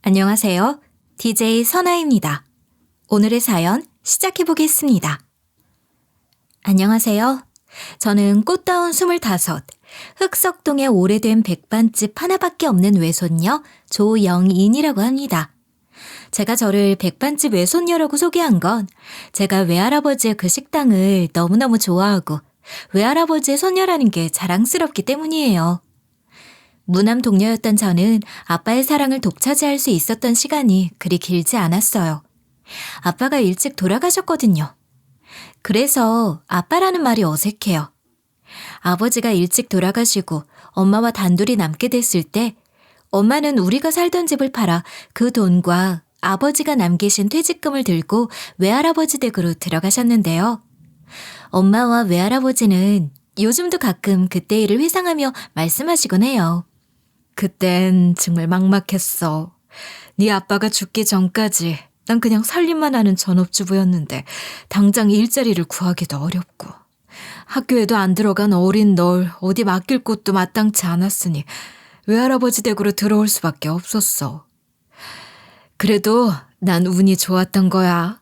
안녕하세요. DJ 선아입니다. 오늘의 사연 시작해 보겠습니다. 안녕하세요. 저는 꽃다운 25, 흑석동의 오래된 백반집 하나밖에 없는 외손녀 조영인이라고 합니다. 제가 저를 백반집 외손녀라고 소개한 건 제가 외할아버지의 그 식당을 너무너무 좋아하고 외할아버지의 손녀라는 게 자랑스럽기 때문이에요. 무남 동료였던 저는 아빠의 사랑을 독차지할 수 있었던 시간이 그리 길지 않았어요. 아빠가 일찍 돌아가셨거든요. 그래서 아빠라는 말이 어색해요. 아버지가 일찍 돌아가시고 엄마와 단둘이 남게 됐을 때 엄마는 우리가 살던 집을 팔아 그 돈과 아버지가 남기신 퇴직금을 들고 외할아버지 댁으로 들어가셨는데요. 엄마와 외할아버지는 요즘도 가끔 그때 일을 회상하며 말씀하시곤 해요. 그땐 정말 막막했어. 네 아빠가 죽기 전까지 난 그냥 살림만 하는 전업주부였는데 당장 일자리를 구하기도 어렵고 학교에도 안 들어간 어린 널 어디 맡길 곳도 마땅치 않았으니 외할아버지 댁으로 들어올 수밖에 없었어. 그래도 난 운이 좋았던 거야.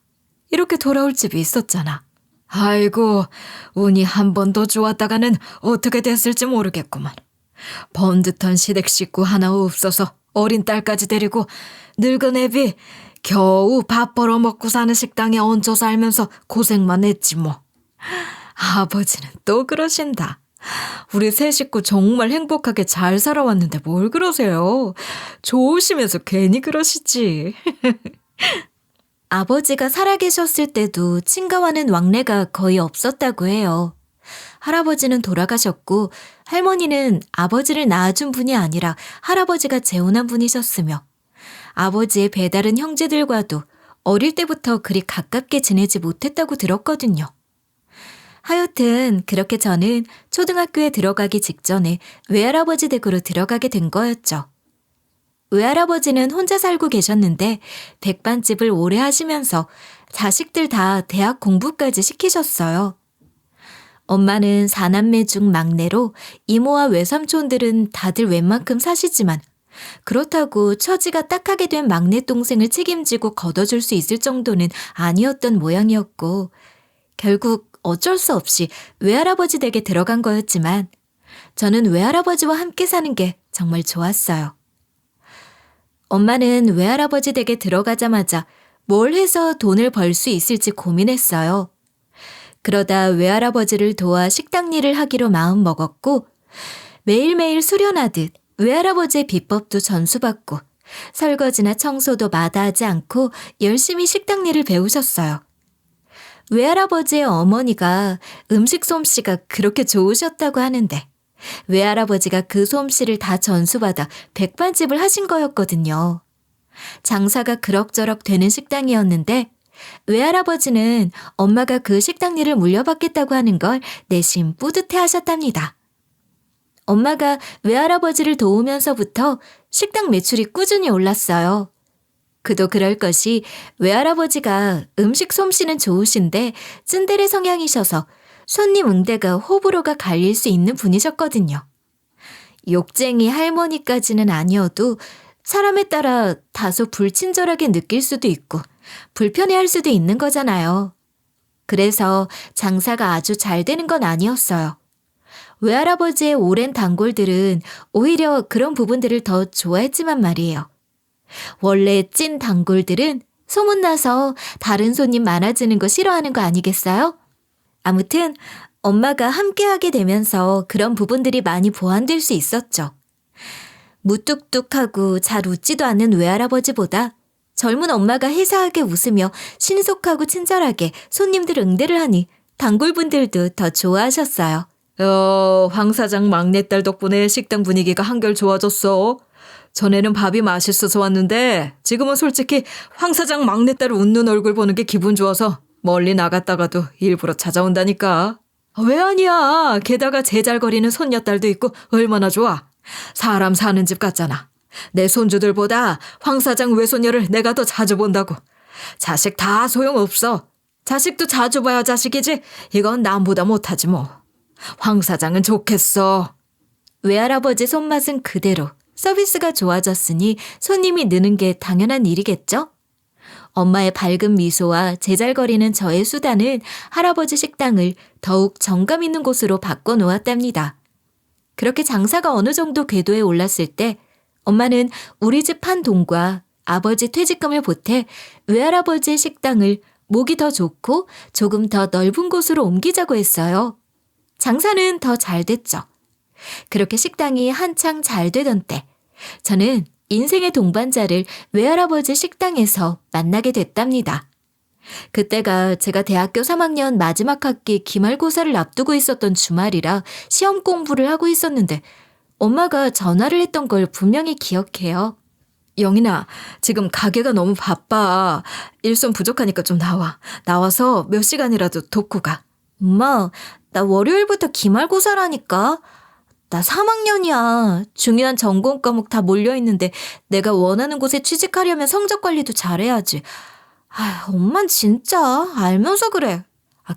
이렇게 돌아올 집이 있었잖아. 아이고, 운이 한 번 더 좋았다가는 어떻게 됐을지 모르겠구만. 번듯한 시댁 식구 하나 없어서 어린 딸까지 데리고 늙은 애비 겨우 밥 벌어먹고 사는 식당에 얹혀 살면서 고생만 했지 뭐. 아버지는 또 그러신다. 우리 세 식구 정말 행복하게 잘 살아왔는데 뭘 그러세요. 좋으시면서 괜히 그러시지. 아버지가 살아계셨을 때도 친가와는 왕래가 거의 없었다고 해요. 할아버지는 돌아가셨고 할머니는 아버지를 낳아준 분이 아니라 할아버지가 재혼한 분이셨으며 아버지의 배다른 형제들과도 어릴 때부터 그리 가깝게 지내지 못했다고 들었거든요. 하여튼 그렇게 저는 초등학교에 들어가기 직전에 외할아버지 댁으로 들어가게 된 거였죠. 외할아버지는 혼자 살고 계셨는데 백반집을 오래 하시면서 자식들 다 대학 공부까지 시키셨어요. 엄마는 4남매 중 막내로 이모와 외삼촌들은 다들 웬만큼 사시지만 그렇다고 처지가 딱하게 된 막내 동생을 책임지고 걷어줄 수 있을 정도는 아니었던 모양이었고 결국 어쩔 수 없이 외할아버지 댁에 들어간 거였지만 저는 외할아버지와 함께 사는 게 정말 좋았어요. 엄마는 외할아버지 댁에 들어가자마자 뭘 해서 돈을 벌 수 있을지 고민했어요. 그러다 외할아버지를 도와 식당 일을 하기로 마음먹었고 매일매일 수련하듯 외할아버지의 비법도 전수받고 설거지나 청소도 마다하지 않고 열심히 식당 일을 배우셨어요. 외할아버지의 어머니가 음식 솜씨가 그렇게 좋으셨다고 하는데 외할아버지가 그 솜씨를 다 전수받아 백반집을 하신 거였거든요. 장사가 그럭저럭 되는 식당이었는데 외할아버지는 엄마가 그 식당 일을 물려받겠다고 하는 걸 내심 뿌듯해 하셨답니다. 엄마가 외할아버지를 도우면서부터 식당 매출이 꾸준히 올랐어요. 그도 그럴 것이 외할아버지가 음식 솜씨는 좋으신데 츤데레 성향이셔서 손님 응대가 호불호가 갈릴 수 있는 분이셨거든요. 욕쟁이 할머니까지는 아니어도 사람에 따라 다소 불친절하게 느낄 수도 있고 불편해할 수도 있는 거잖아요. 그래서 장사가 아주 잘 되는 건 아니었어요. 외할아버지의 오랜 단골들은 오히려 그런 부분들을 더 좋아했지만 말이에요. 원래 찐 단골들은 소문나서 다른 손님 많아지는 거 싫어하는 거 아니겠어요? 아무튼 엄마가 함께하게 되면서 그런 부분들이 많이 보완될 수 있었죠. 무뚝뚝하고 잘 웃지도 않는 외할아버지보다 젊은 엄마가 해사하게 웃으며 신속하고 친절하게 손님들 응대를 하니 단골분들도 더 좋아하셨어요. 황 사장 막내딸 덕분에 식당 분위기가 한결 좋아졌어. 전에는 밥이 맛있어서 왔는데 지금은 솔직히 황 사장 막내딸 웃는 얼굴 보는 게 기분 좋아서 멀리 나갔다가도 일부러 찾아온다니까. 왜 아니야. 게다가 제잘거리는 손녀딸도 있고 얼마나 좋아. 사람 사는 집 같잖아. 내 손주들보다 황 사장 외손녀를 내가 더 자주 본다고. 자식 다 소용없어. 자식도 자주 봐야 자식이지. 이건 남보다 못하지 뭐. 황 사장은 좋겠어. 외할아버지 손맛은 그대로 서비스가 좋아졌으니 손님이 느는 게 당연한 일이겠죠? 엄마의 밝은 미소와 제잘거리는 저의 수단은 할아버지 식당을 더욱 정감 있는 곳으로 바꿔놓았답니다. 그렇게 장사가 어느 정도 궤도에 올랐을 때 엄마는 우리 집 한 돈과 아버지 퇴직금을 보태 외할아버지의 식당을 목이 더 좋고 조금 더 넓은 곳으로 옮기자고 했어요. 장사는 더 잘 됐죠. 그렇게 식당이 한창 잘 되던 때 저는 인생의 동반자를 외할아버지 식당에서 만나게 됐답니다. 그때가 제가 대학교 3학년 마지막 학기 기말고사를 앞두고 있었던 주말이라 시험 공부를 하고 있었는데 엄마가 전화를 했던 걸 분명히 기억해요. 영인아, 지금 가게가 너무 바빠. 일손 부족하니까 좀 나와. 나와서 몇 시간이라도 돕고 가. 엄마, 나 월요일부터 기말고사라니까. 나 3학년이야. 중요한 전공 과목 다 몰려있는데 내가 원하는 곳에 취직하려면 성적 관리도 잘해야지. 엄만 진짜 알면서 그래.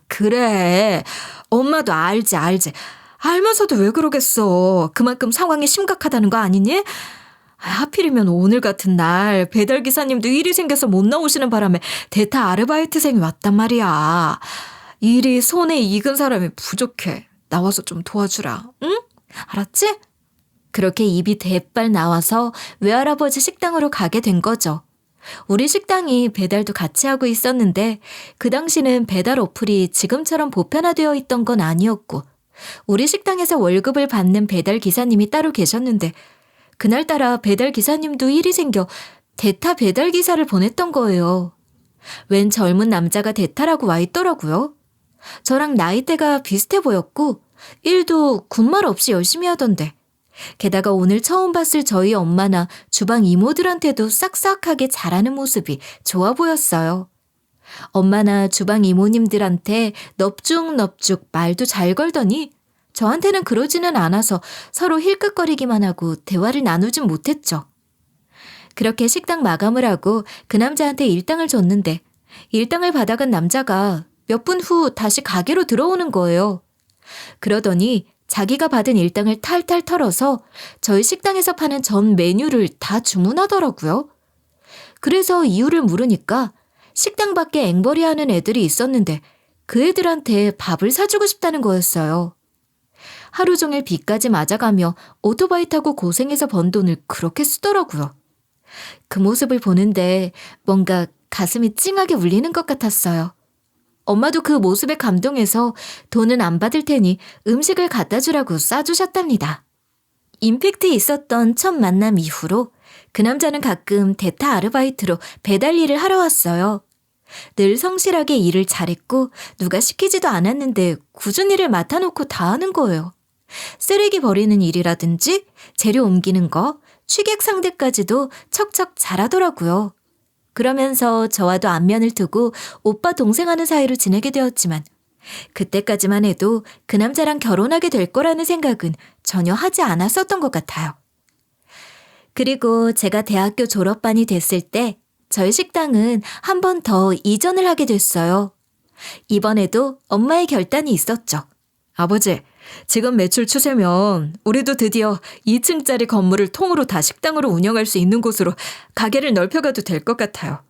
그래. 엄마도 알지. 알면서도 왜 그러겠어. 그만큼 상황이 심각하다는 거 아니니? 하필이면 오늘 같은 날 배달기사님도 일이 생겨서 못 나오시는 바람에 대타 아르바이트생이 왔단 말이야. 일이 손에 익은 사람이 부족해. 나와서 좀 도와주라. 응? 알았지? 그렇게 입이 대빨 나와서 외할아버지 식당으로 가게 된 거죠. 우리 식당이 배달도 같이 하고 있었는데 그 당시는 배달 어플이 지금처럼 보편화되어 있던 건 아니었고 우리 식당에서 월급을 받는 배달 기사님이 따로 계셨는데 그날따라 배달 기사님도 일이 생겨 대타 배달 기사를 보냈던 거예요. 웬 젊은 남자가 대타라고 와 있더라고요. 저랑 나이대가 비슷해 보였고 일도 군말 없이 열심히 하던데 게다가 오늘 처음 봤을 저희 엄마나 주방 이모들한테도 싹싹하게 잘하는 모습이 좋아 보였어요. 엄마나 주방 이모님들한테 넙죽넙죽 말도 잘 걸더니 저한테는 그러지는 않아서 서로 힐끗거리기만 하고 대화를 나누진 못했죠. 그렇게 식당 마감을 하고 그 남자한테 일당을 줬는데 일당을 받아간 남자가 몇 분 후 다시 가게로 들어오는 거예요. 그러더니 자기가 받은 일당을 탈탈 털어서 저희 식당에서 파는 전 메뉴를 다 주문하더라고요. 그래서 이유를 물으니까 식당 밖에 앵벌이 하는 애들이 있었는데 그 애들한테 밥을 사주고 싶다는 거였어요. 하루 종일 비까지 맞아가며 오토바이 타고 고생해서 번 돈을 그렇게 쓰더라고요. 그 모습을 보는데 뭔가 가슴이 찡하게 울리는 것 같았어요. 엄마도 그 모습에 감동해서 돈은 안 받을 테니 음식을 갖다 주라고 싸주셨답니다. 임팩트 있었던 첫 만남 이후로 그 남자는 가끔 대타 아르바이트로 배달 일을 하러 왔어요. 늘 성실하게 일을 잘했고 누가 시키지도 않았는데 굳은 일을 맡아놓고 다 하는 거예요. 쓰레기 버리는 일이라든지 재료 옮기는 거, 취객 상대까지도 척척 잘하더라고요. 그러면서 저와도 안면을 두고 오빠 동생하는 사이로 지내게 되었지만 그때까지만 해도 그 남자랑 결혼하게 될 거라는 생각은 전혀 하지 않았었던 것 같아요. 그리고 제가 대학교 졸업반이 됐을 때 저희 식당은 한 번 더 이전을 하게 됐어요. 이번에도 엄마의 결단이 있었죠. 아버지, 지금 매출 추세면 우리도 드디어 2층짜리 건물을 통으로 다 식당으로 운영할 수 있는 곳으로 가게를 넓혀가도 될 것 같아요.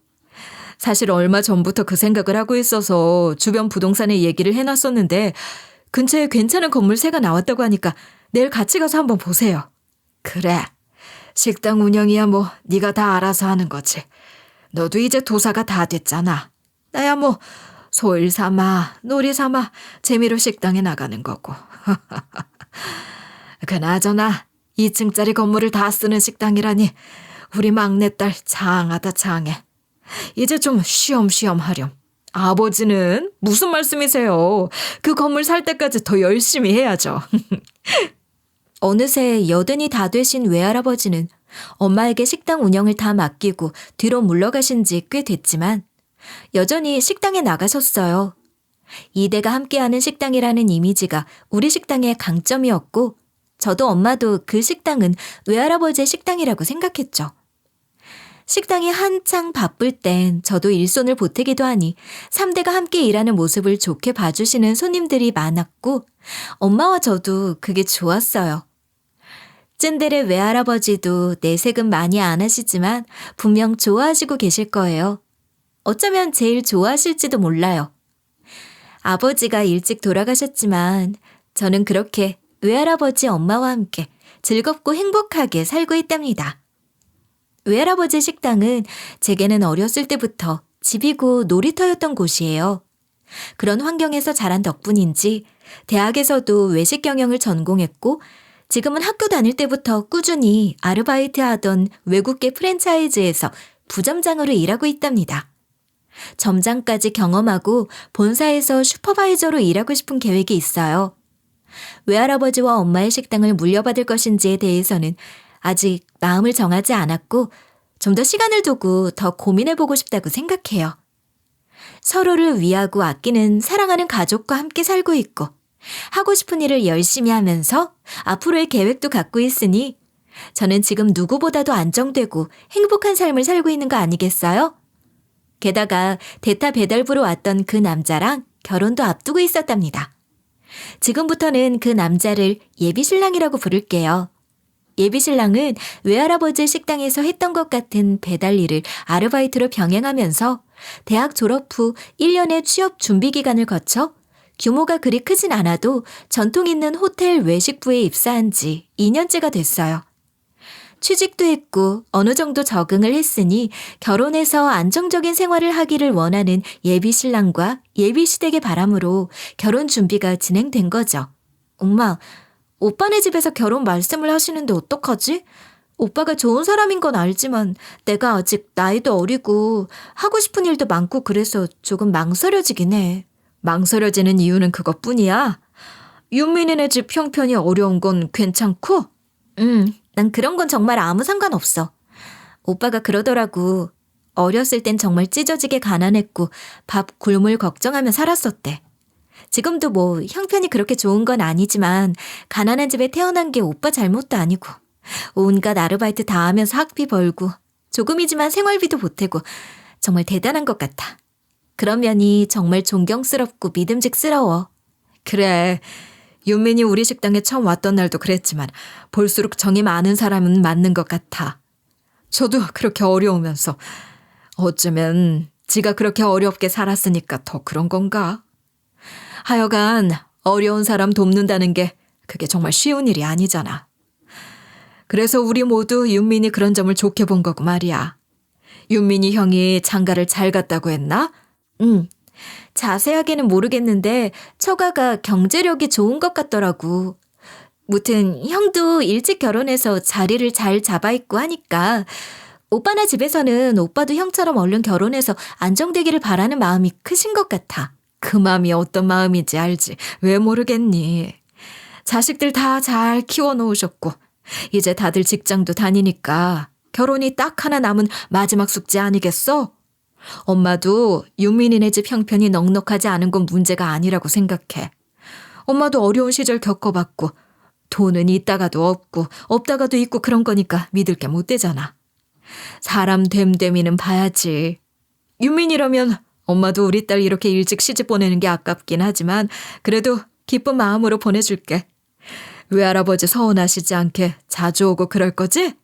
사실 얼마 전부터 그 생각을 하고 있어서 주변 부동산에 얘기를 해놨었는데 근처에 괜찮은 건물 새가 나왔다고 하니까 내일 같이 가서 한번 보세요. 그래, 식당 운영이야 뭐 네가 다 알아서 하는 거지. 너도 이제 도사가 다 됐잖아. 나야 뭐 소일 삼아 놀이 삼아 재미로 식당에 나가는 거고. 그나저나 2층짜리 건물을 다 쓰는 식당이라니 우리 막내딸 장하다 장해. 이제 좀 쉬엄쉬엄 하렴. 아버지는 무슨 말씀이세요? 그 건물 살 때까지 더 열심히 해야죠. 어느새 여든이 다 되신 외할아버지는 엄마에게 식당 운영을 다 맡기고 뒤로 물러가신 지 꽤 됐지만 여전히 식당에 나가셨어요. 이대가 함께하는 식당이라는 이미지가 우리 식당의 강점이었고 저도 엄마도 그 식당은 외할아버지의 식당이라고 생각했죠. 식당이 한창 바쁠 땐 저도 일손을 보태기도 하니 3대가 함께 일하는 모습을 좋게 봐주시는 손님들이 많았고 엄마와 저도 그게 좋았어요. 쭌데레 외할아버지도 내색은 많이 안 하시지만 분명 좋아하시고 계실 거예요. 어쩌면 제일 좋아하실지도 몰라요. 아버지가 일찍 돌아가셨지만 저는 그렇게 외할아버지 엄마와 함께 즐겁고 행복하게 살고 있답니다. 외할아버지 식당은 제게는 어렸을 때부터 집이고 놀이터였던 곳이에요. 그런 환경에서 자란 덕분인지 대학에서도 외식 경영을 전공했고 지금은 학교 다닐 때부터 꾸준히 아르바이트 하던 외국계 프랜차이즈에서 부점장으로 일하고 있답니다. 점장까지 경험하고 본사에서 슈퍼바이저로 일하고 싶은 계획이 있어요. 외할아버지와 엄마의 식당을 물려받을 것인지에 대해서는 아직 마음을 정하지 않았고 좀 더 시간을 두고 더 고민해보고 싶다고 생각해요. 서로를 위하고 아끼는 사랑하는 가족과 함께 살고 있고 하고 싶은 일을 열심히 하면서 앞으로의 계획도 갖고 있으니 저는 지금 누구보다도 안정되고 행복한 삶을 살고 있는 거 아니겠어요? 게다가 대타 배달부로 왔던 그 남자랑 결혼도 앞두고 있었답니다. 지금부터는 그 남자를 예비신랑이라고 부를게요. 예비신랑은 외할아버지 식당에서 했던 것 같은 배달 일을 아르바이트로 병행하면서 대학 졸업 후 1년의 취업 준비 기간을 거쳐 규모가 그리 크진 않아도 전통 있는 호텔 외식부에 입사한 지 2년째가 됐어요. 취직도 했고 어느 정도 적응을 했으니 결혼해서 안정적인 생활을 하기를 원하는 예비신랑과 예비시댁의 바람으로 결혼 준비가 진행된 거죠. 엄마, 오빠네 집에서 결혼 말씀을 하시는데 어떡하지? 오빠가 좋은 사람인 건 알지만 내가 아직 나이도 어리고 하고 싶은 일도 많고 그래서 조금 망설여지긴 해. 망설여지는 이유는 그것뿐이야? 윤민이네 집 형편이 어려운 건 괜찮고? 난 그런 건 정말 아무 상관없어. 오빠가 그러더라고. 어렸을 땐 정말 찢어지게 가난했고 밥 굶을 걱정하며 살았었대. 지금도 뭐 형편이 그렇게 좋은 건 아니지만 가난한 집에 태어난 게 오빠 잘못도 아니고 온갖 아르바이트 다 하면서 학비 벌고 조금이지만 생활비도 보태고 정말 대단한 것 같아. 그런 면이 정말 존경스럽고 믿음직스러워. 그래, 윤민이 우리 식당에 처음 왔던 날도 그랬지만 볼수록 정이 많은 사람은 맞는 것 같아. 저도 그렇게 어려우면서 어쩌면 지가 그렇게 어렵게 살았으니까 더 그런 건가? 하여간 어려운 사람 돕는다는 게 그게 정말 쉬운 일이 아니잖아. 그래서 우리 모두 윤민이 그런 점을 좋게 본 거고 말이야. 윤민이 형이 장가를 잘 갔다고 했나? 자세하게는 모르겠는데 처가가 경제력이 좋은 것 같더라고. 무튼 형도 일찍 결혼해서 자리를 잘 잡아 있고 하니까 오빠네 집에서는 오빠도 형처럼 얼른 결혼해서 안정되기를 바라는 마음이 크신 것 같아. 그 마음이 어떤 마음인지 알지. 왜 모르겠니. 자식들 다 잘 키워놓으셨고 이제 다들 직장도 다니니까 결혼이 딱 하나 남은 마지막 숙제 아니겠어? 엄마도 윤민이네 집 형편이 넉넉하지 않은 건 문제가 아니라고 생각해. 엄마도 어려운 시절 겪어봤고 돈은 있다가도 없고 없다가도 있고 그런 거니까 믿을 게 못 되잖아. 사람 됨됨이는 봐야지. 윤민이라면 엄마도 우리 딸 이렇게 일찍 시집 보내는 게 아깝긴 하지만 그래도 기쁜 마음으로 보내줄게. 외할아버지 서운하시지 않게 자주 오고 그럴 거지?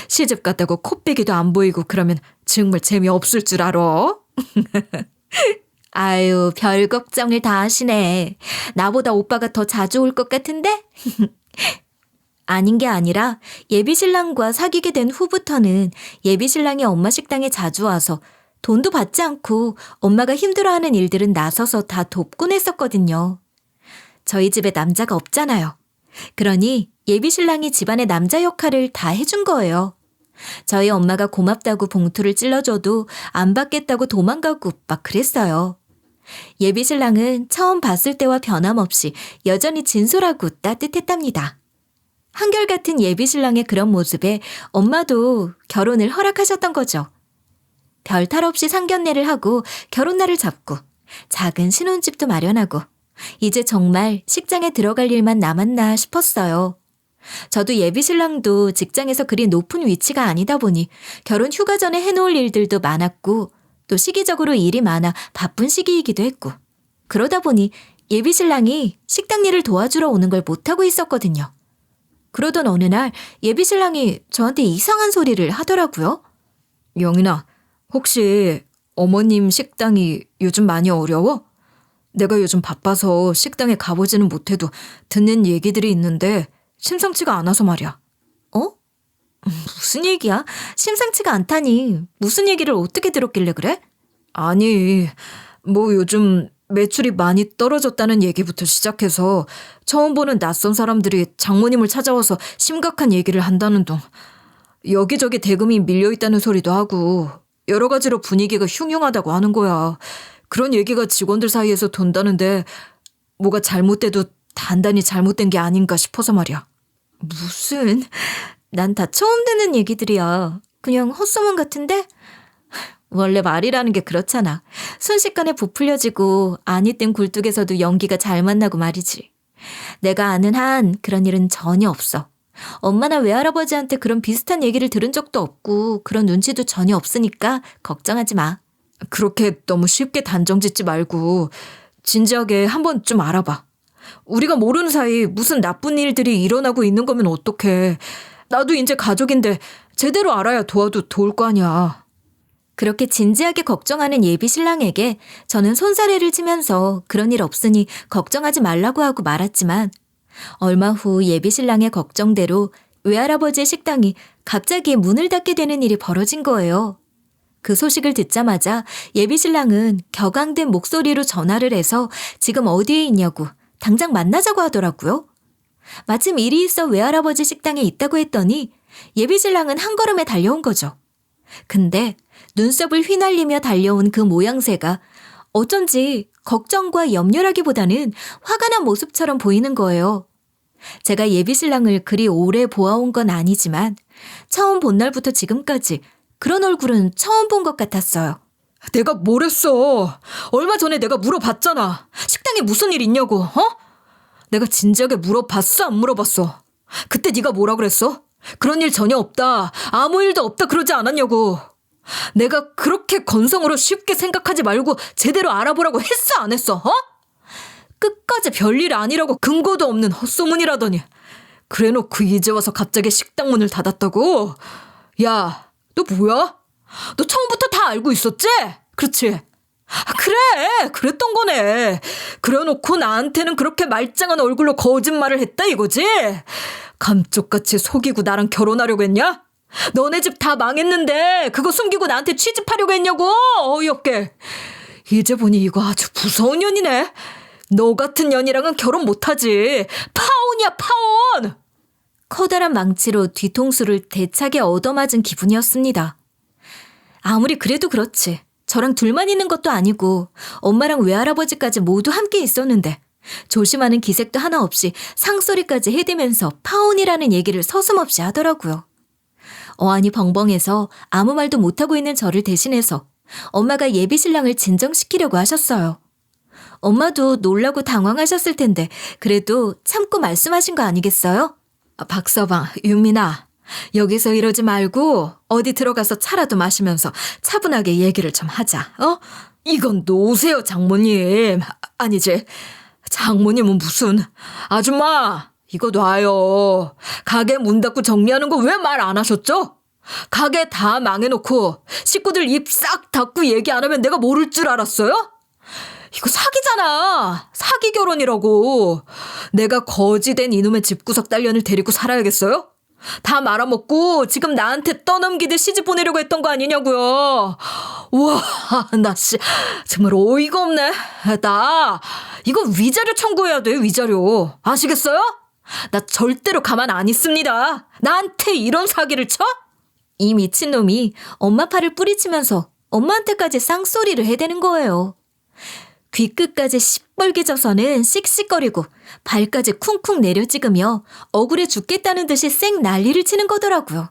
시집 갔다고 코빼기도 안 보이고 그러면 정말 재미없을 줄 알아. 아유, 별 걱정을 다 하시네. 나보다 오빠가 더 자주 올 것 같은데? 아닌 게 아니라 예비신랑과 사귀게 된 후부터는 예비신랑이 엄마 식당에 자주 와서 돈도 받지 않고 엄마가 힘들어하는 일들은 나서서 다 돕곤 했었거든요. 저희 집에 남자가 없잖아요. 그러니 예비신랑이 집안의 남자 역할을 다 해준 거예요. 저희 엄마가 고맙다고 봉투를 찔러줘도 안 받겠다고 도망가고 막 그랬어요. 예비신랑은 처음 봤을 때와 변함없이 여전히 진솔하고 따뜻했답니다. 한결같은 예비신랑의 그런 모습에 엄마도 결혼을 허락하셨던 거죠. 별 탈 없이 상견례를 하고 결혼날을 잡고 작은 신혼집도 마련하고 이제 정말 식장에 들어갈 일만 남았나 싶었어요. 저도 예비신랑도 직장에서 그리 높은 위치가 아니다 보니 결혼 휴가 전에 해놓을 일들도 많았고 또 시기적으로 일이 많아 바쁜 시기이기도 했고 그러다 보니 예비신랑이 식당 일을 도와주러 오는 걸 못하고 있었거든요. 그러던 어느 날 예비 신랑이 저한테 이상한 소리를 하더라고요. 영인아, 혹시 어머님 식당이 요즘 많이 어려워? 내가 요즘 바빠서 식당에 가보지는 못해도 듣는 얘기들이 있는데 심상치가 않아서 말이야. 어? 무슨 얘기야? 심상치가 않다니. 무슨 얘기를 어떻게 들었길래 그래? 아니, 뭐 요즘 매출이 많이 떨어졌다는 얘기부터 시작해서 처음 보는 낯선 사람들이 장모님을 찾아와서 심각한 얘기를 한다는 둥. 여기저기 대금이 밀려있다는 소리도 하고 여러 가지로 분위기가 흉흉하다고 하는 거야. 그런 얘기가 직원들 사이에서 돈다는데 뭐가 잘못돼도 단단히 잘못된 게 아닌가 싶어서 말이야. 무슨... 난 다 처음 듣는 얘기들이야. 그냥 헛소문 같은데? 원래 말이라는 게 그렇잖아. 순식간에 부풀려지고 아니 땐 굴뚝에서도 연기가 잘 만나고 말이지. 내가 아는 한 그런 일은 전혀 없어. 엄마나 외할아버지한테 그런 비슷한 얘기를 들은 적도 없고 그런 눈치도 전혀 없으니까 걱정하지 마. 그렇게 너무 쉽게 단정 짓지 말고 진지하게 한번 좀 알아봐. 우리가 모르는 사이 무슨 나쁜 일들이 일어나고 있는 거면 어떡해. 나도 이제 가족인데 제대로 알아야 도와도 도울 거 아니야. 그렇게 진지하게 걱정하는 예비 신랑에게 저는 손사래를 치면서 그런 일 없으니 걱정하지 말라고 하고 말았지만 얼마 후 예비 신랑의 걱정대로 외할아버지의 식당이 갑자기 문을 닫게 되는 일이 벌어진 거예요. 그 소식을 듣자마자 예비 신랑은 격앙된 목소리로 전화를 해서 지금 어디에 있냐고 당장 만나자고 하더라고요. 마침 일이 있어 외할아버지 식당에 있다고 했더니 예비 신랑은 한 걸음에 달려온 거죠. 근데 눈썹을 휘날리며 달려온 그 모양새가 어쩐지 걱정과 염려라기보다는 화가 난 모습처럼 보이는 거예요. 제가 예비 신랑을 그리 오래 보아온 건 아니지만 처음 본 날부터 지금까지 그런 얼굴은 처음 본 것 같았어요. 내가 뭘 했어? 얼마 전에 내가 물어봤잖아. 식당에 무슨 일 있냐고, 어? 내가 진지하게 물어봤어, 안 물어봤어? 그때 네가 뭐라 그랬어? 그런 일 전혀 없다. 아무 일도 없다 그러지 않았냐고. 내가 그렇게 건성으로 쉽게 생각하지 말고 제대로 알아보라고 했어, 안 했어? 어? 끝까지 별일 아니라고 근거도 없는 헛소문이라더니 그래놓고 이제 와서 갑자기 식당 문을 닫았다고? 야, 너 뭐야? 너 처음부터 다 알고 있었지? 그렇지? 그래, 그랬던 거네. 그래놓고 나한테는 그렇게 말짱한 얼굴로 거짓말을 했다 이거지? 감쪽같이 속이고 나랑 결혼하려고 했냐? 너네 집 다 망했는데 그거 숨기고 나한테 취집하려고 했냐고? 어이없게. 이제 보니 이거 아주 무서운 년이네. 너 같은 년이랑은 결혼 못하지. 파혼이야, 파혼. 커다란 망치로 뒤통수를 대차게 얻어맞은 기분이었습니다. 아무리 그래도 그렇지. 저랑 둘만 있는 것도 아니고 엄마랑 외할아버지까지 모두 함께 있었는데 조심하는 기색도 하나 없이 상소리까지 해대면서 파혼이라는 얘기를 서슴없이 하더라고요. 어안이 벙벙해서 아무 말도 못하고 있는 저를 대신해서 엄마가 예비 신랑을 진정시키려고 하셨어요. 엄마도 놀라고 당황하셨을 텐데 그래도 참고 말씀하신 거 아니겠어요? 박서방, 윤민아, 여기서 이러지 말고 어디 들어가서 차라도 마시면서 차분하게 얘기를 좀 하자. 어? 이건 놓으세요, 장모님. 아니지, 장모님은 무슨. 아줌마, 이거 놔요. 가게 문 닫고 정리하는 거 왜 말 안 하셨죠? 가게 다 망해놓고 식구들 입 싹 닫고 얘기 안 하면 내가 모를 줄 알았어요? 이거 사기잖아. 사기 결혼이라고. 내가 거지된 이놈의 집구석 딸년을 데리고 살아야겠어요? 다 말아먹고 지금 나한테 떠넘기듯 시집 보내려고 했던 거 아니냐고요. 우와, 나 정말 어이가 없네. 나 이거 위자료 청구해야 돼, 위자료. 아시겠어요? 나 절대로 가만 안 있습니다. 나한테 이런 사기를 쳐? 이 미친놈이 엄마 팔을 뿌리치면서 엄마한테까지 쌍소리를 해대는 거예요. 귀끝까지 시뻘게 져서는 씩씩거리고 발까지 쿵쿵 내려찍으며 억울해 죽겠다는 듯이 쌩 난리를 치는 거더라고요.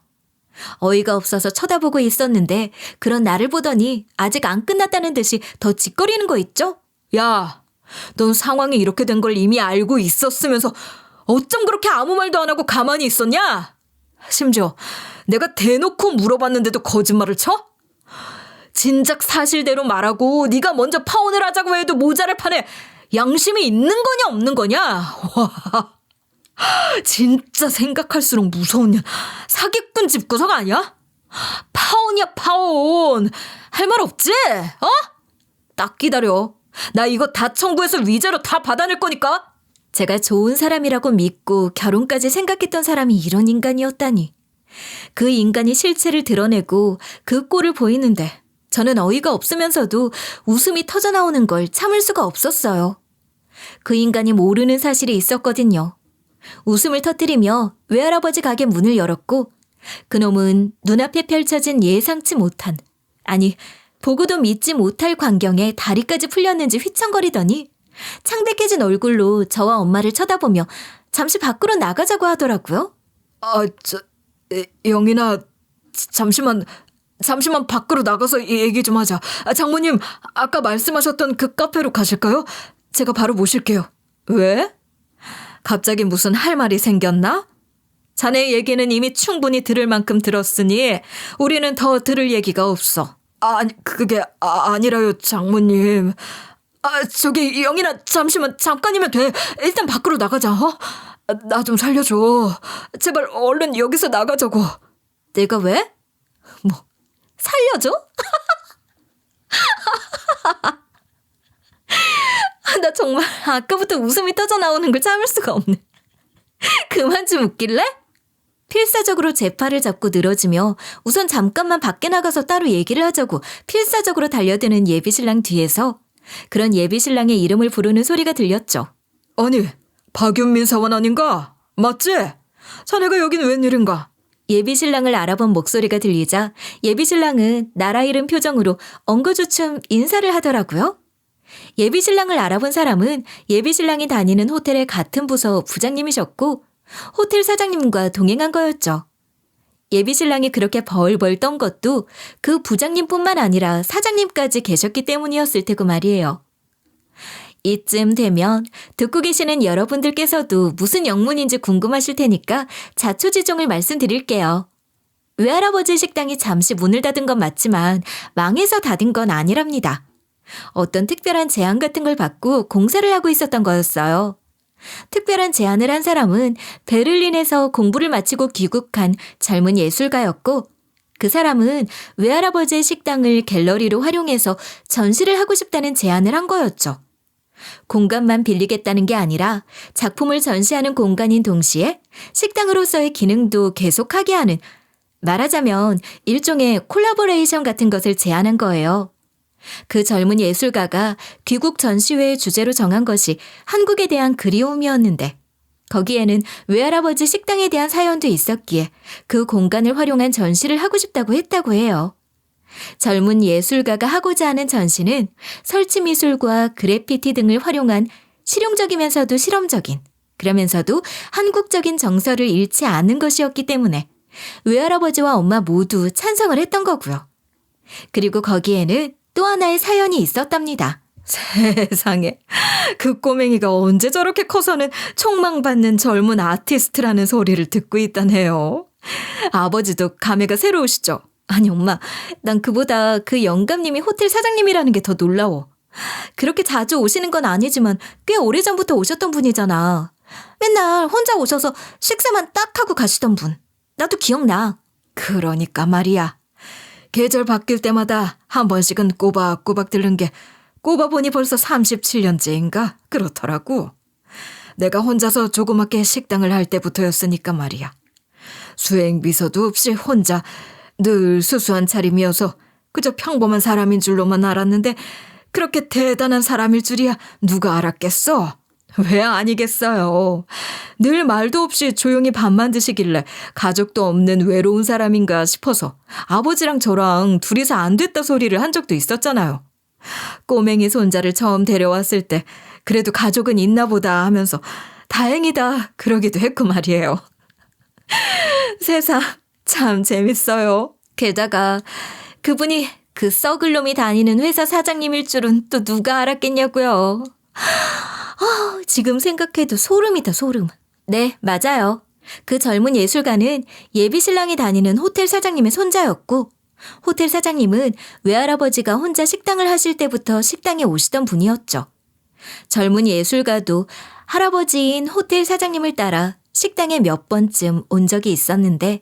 어이가 없어서 쳐다보고 있었는데 그런 나를 보더니 아직 안 끝났다는 듯이 더 짓거리는 거 있죠? 야, 넌 상황이 이렇게 된 걸 이미 알고 있었으면서 어쩜 그렇게 아무 말도 안 하고 가만히 있었냐? 심지어 내가 대놓고 물어봤는데도 거짓말을 쳐? 진작 사실대로 말하고 네가 먼저 파혼을 하자고 해도 모자랄 판에 양심이 있는 거냐 없는 거냐? 와. 진짜 생각할수록 무서운 년. 사기꾼 집구석 아니야? 파혼이야, 파혼. 할 말 없지? 어? 딱 기다려. 나 이거 다 청구해서 위자료 다 받아낼 거니까. 제가 좋은 사람이라고 믿고 결혼까지 생각했던 사람이 이런 인간이었다니. 그 인간이 실체를 드러내고 그 꼴을 보이는데 저는 어이가 없으면서도 웃음이 터져나오는 걸 참을 수가 없었어요. 그 인간이 모르는 사실이 있었거든요. 웃음을 터뜨리며 외할아버지 가게 문을 열었고 그놈은 눈앞에 펼쳐진 예상치 못한, 아니 보고도 믿지 못할 광경에 다리까지 풀렸는지 휘청거리더니 창백해진 얼굴로 저와 엄마를 쳐다보며 잠시 밖으로 나가자고 하더라고요. 영인아, 잠시만 밖으로 나가서 얘기 좀 하자. 장모님, 아까 말씀하셨던 그 카페로 가실까요? 제가 바로 모실게요. 왜? 갑자기 무슨 할 말이 생겼나? 자네 얘기는 이미 충분히 들을 만큼 들었으니 우리는 더 들을 얘기가 없어. 아니, 그게 아니라요, 장모님. 저기 영인아, 잠깐이면 돼. 일단 밖으로 나가자. 나 좀 살려줘. 제발 얼른 여기서 나가자고. 내가 왜? 뭐 살려줘? 나 정말 아까부터 웃음이 터져나오는 걸 참을 수가 없네. 그만 좀 웃길래? 필사적으로 제 팔을 잡고 늘어지며 우선 잠깐만 밖에 나가서 따로 얘기를 하자고 필사적으로 달려드는 예비신랑 뒤에서 그런 예비신랑의 이름을 부르는 소리가 들렸죠. 아니, 박윤민 사원 아닌가? 맞지? 자네가 여긴 웬일인가? 예비신랑을 알아본 목소리가 들리자 예비신랑은 나라 잃은 표정으로 엉거주춤 인사를 하더라고요. 예비신랑을 알아본 사람은 예비신랑이 다니는 호텔의 같은 부서 부장님이셨고 호텔 사장님과 동행한 거였죠. 예비신랑이 그렇게 벌벌 떤 것도 그 부장님뿐만 아니라 사장님까지 계셨기 때문이었을 테고 말이에요. 이쯤 되면 듣고 계시는 여러분들께서도 무슨 영문인지 궁금하실 테니까 자초지종을 말씀드릴게요. 외할아버지 식당이 잠시 문을 닫은 건 맞지만 망해서 닫은 건 아니랍니다. 어떤 특별한 제안 같은 걸 받고 공사를 하고 있었던 거였어요. 특별한 제안을 한 사람은 베를린에서 공부를 마치고 귀국한 젊은 예술가였고 그 사람은 외할아버지의 식당을 갤러리로 활용해서 전시를 하고 싶다는 제안을 한 거였죠. 공간만 빌리겠다는 게 아니라 작품을 전시하는 공간인 동시에 식당으로서의 기능도 계속하게 하는, 말하자면 일종의 콜라보레이션 같은 것을 제안한 거예요. 그 젊은 예술가가 귀국 전시회의 주제로 정한 것이 한국에 대한 그리움이었는데 거기에는 외할아버지 식당에 대한 사연도 있었기에 그 공간을 활용한 전시를 하고 싶다고 했다고 해요. 젊은 예술가가 하고자 하는 전시는 설치미술과 그래피티 등을 활용한 실용적이면서도 실험적인, 그러면서도 한국적인 정서를 잃지 않은 것이었기 때문에 외할아버지와 엄마 모두 찬성을 했던 거고요. 그리고 거기에는 또 하나의 사연이 있었답니다. 세상에, 그 꼬맹이가 언제 저렇게 커서는 촉망받는 젊은 아티스트라는 소리를 듣고 있다네요. 아버지도 감회가 새로우시죠? 아니 엄마, 난 그보다 그 영감님이 호텔 사장님이라는 게 더 놀라워. 그렇게 자주 오시는 건 아니지만 꽤 오래전부터 오셨던 분이잖아. 맨날 혼자 오셔서 식사만 딱 하고 가시던 분. 나도 기억나. 그러니까 말이야. 계절 바뀔 때마다 한 번씩은 꼬박꼬박 들른 게 꼽아보니 벌써 37년째인가 그렇더라고. 내가 혼자서 조그맣게 식당을 할 때부터였으니까 말이야. 수행비서도 없이 혼자 늘 수수한 차림이어서 그저 평범한 사람인 줄로만 알았는데 그렇게 대단한 사람일 줄이야 누가 알았겠어? 왜 아니겠어요. 늘 말도 없이 조용히 밥만 드시길래 가족도 없는 외로운 사람인가 싶어서 아버지랑 저랑 둘이서 안 됐다 소리를 한 적도 있었잖아요. 꼬맹이 손자를 처음 데려왔을 때 그래도 가족은 있나 보다 하면서 다행이다 그러기도 했고 말이에요. 세상 참 재밌어요. 게다가 그분이 그 썩을 놈이 다니는 회사 사장님일 줄은 또 누가 알았겠냐고요. 지금 생각해도 소름이다 소름. 네, 맞아요. 그 젊은 예술가는 예비신랑이 다니는 호텔 사장님의 손자였고 호텔 사장님은 외할아버지가 혼자 식당을 하실 때부터 식당에 오시던 분이었죠. 젊은 예술가도 할아버지인 호텔 사장님을 따라 식당에 몇 번쯤 온 적이 있었는데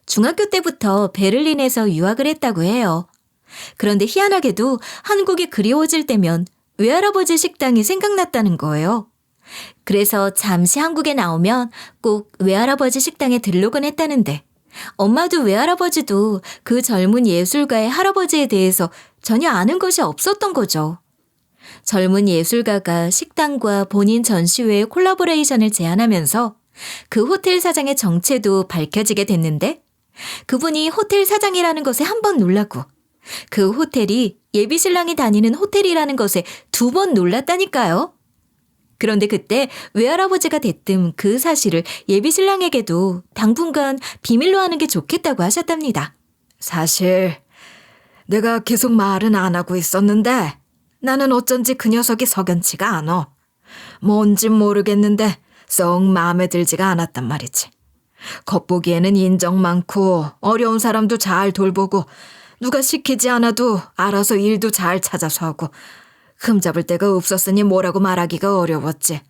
중학교 때부터 베를린에서 유학을 했다고 해요. 그런데 희한하게도 한국이 그리워질 때면 외할아버지 식당이 생각났다는 거예요. 그래서 잠시 한국에 나오면 꼭 외할아버지 식당에 들르곤 했다는데 엄마도 외할아버지도 그 젊은 예술가의 할아버지에 대해서 전혀 아는 것이 없었던 거죠. 젊은 예술가가 식당과 본인 전시회의 콜라보레이션을 제안하면서 그 호텔 사장의 정체도 밝혀지게 됐는데 그분이 호텔 사장이라는 것에 한 번 놀라고 그 호텔이 예비신랑이 다니는 호텔이라는 것에 2번 놀랐다니까요. 그런데 그때 외할아버지가 대뜸 그 사실을 예비신랑에게도 당분간 비밀로 하는 게 좋겠다고 하셨답니다. 사실 내가 계속 말은 안 하고 있었는데 나는 어쩐지 그 녀석이 석연치가 않아. 뭔진 모르겠는데 썩 마음에 들지가 않았단 말이지. 겉보기에는 인정 많고 어려운 사람도 잘 돌보고 누가 시키지 않아도 알아서 일도 잘 찾아서 하고 흠잡을 데가 없었으니 뭐라고 말하기가 어려웠지.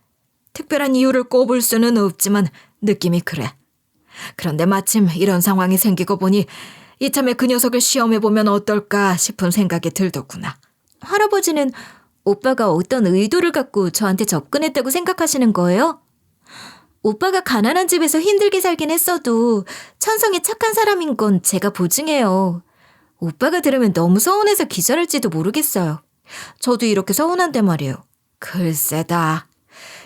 특별한 이유를 꼽을 수는 없지만 느낌이 그래. 그런데 마침 이런 상황이 생기고 보니 이참에 그 녀석을 시험해보면 어떨까 싶은 생각이 들더구나. 할아버지는 오빠가 어떤 의도를 갖고 저한테 접근했다고 생각하시는 거예요? 오빠가 가난한 집에서 힘들게 살긴 했어도 천성이 착한 사람인 건 제가 보증해요. 오빠가 들으면 너무 서운해서 기절할지도 모르겠어요. 저도 이렇게 서운한데 말이에요. 글쎄다.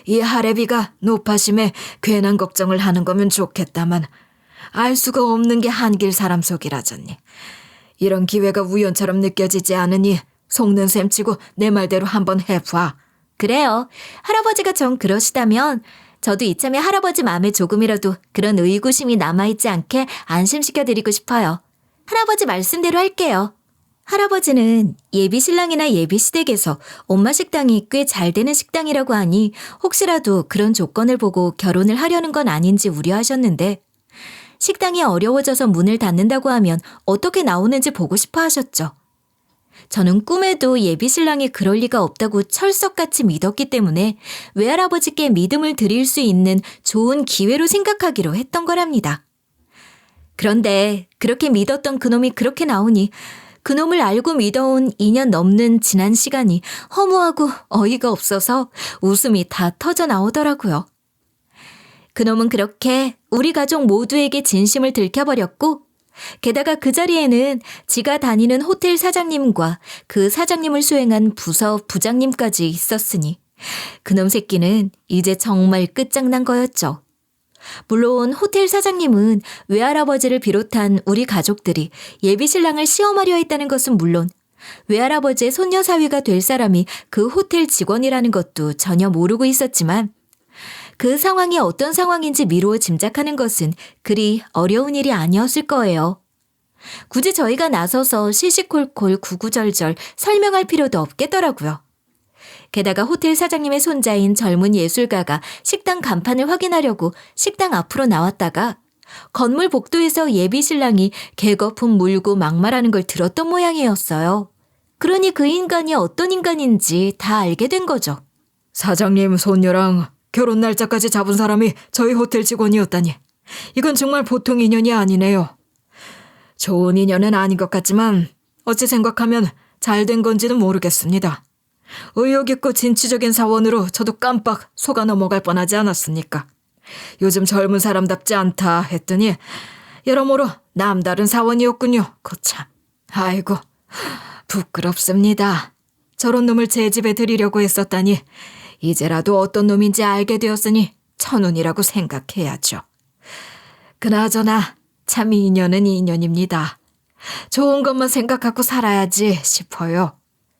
이 하레비가 노파심에 괜한 걱정을 하는 거면 좋겠다만 알 수가 없는 게 한길 사람 속이라잖니. 이런 기회가 우연처럼 느껴지지 않으니 속는 셈 치고 내 말대로 한번 해봐. 그래요. 할아버지가 정 그러시다면 저도 이참에 할아버지 마음에 조금이라도 그런 의구심이 남아있지 않게 안심시켜드리고 싶어요. 할아버지 말씀대로 할게요. 할아버지는 예비신랑이나 예비시댁에서 엄마 식당이 꽤 잘 되는 식당이라고 하니 혹시라도 그런 조건을 보고 결혼을 하려는 건 아닌지 우려하셨는데 식당이 어려워져서 문을 닫는다고 하면 어떻게 나오는지 보고 싶어 하셨죠. 저는 꿈에도 예비신랑이 그럴 리가 없다고 철석같이 믿었기 때문에 외할아버지께 믿음을 드릴 수 있는 좋은 기회로 생각하기로 했던 거랍니다. 그런데 그렇게 믿었던 그놈이 그렇게 나오니 그놈을 알고 믿어온 2년 넘는 지난 시간이 허무하고 어이가 없어서 웃음이 다 터져 나오더라고요. 그놈은 그렇게 우리 가족 모두에게 진심을 들켜버렸고 게다가 그 자리에는 지가 다니는 호텔 사장님과 그 사장님을 수행한 부서 부장님까지 있었으니 그놈 새끼는 이제 정말 끝장난 거였죠. 물론 호텔 사장님은 외할아버지를 비롯한 우리 가족들이 예비신랑을 시험하려 했다는 것은 물론 외할아버지의 손녀 사위가 될 사람이 그 호텔 직원이라는 것도 전혀 모르고 있었지만 그 상황이 어떤 상황인지 미루어 짐작하는 것은 그리 어려운 일이 아니었을 거예요. 굳이 저희가 나서서 시시콜콜 구구절절 설명할 필요도 없겠더라고요. 게다가 호텔 사장님의 손자인 젊은 예술가가 식당 간판을 확인하려고 식당 앞으로 나왔다가 건물 복도에서 예비신랑이 개거품 물고 막말하는 걸 들었던 모양이었어요. 그러니 그 인간이 어떤 인간인지 다 알게 된 거죠. 사장님 손녀랑 결혼 날짜까지 잡은 사람이 저희 호텔 직원이었다니. 이건 정말 보통 인연이 아니네요. 좋은 인연은 아닌 것 같지만 어찌 생각하면 잘된 건지는 모르겠습니다. 의욕 있고 진취적인 사원으로 저도 깜빡 속아 넘어갈 뻔하지 않았습니까? 요즘 젊은 사람답지 않다 했더니 여러모로 남다른 사원이었군요. 거참. 아이고 부끄럽습니다. 저런 놈을 제 집에 들이려고 했었다니 이제라도 어떤 놈인지 알게 되었으니 천운이라고 생각해야죠. 그나저나 참 인연은 인연입니다. 좋은 것만 생각하고 살아야지 싶어요.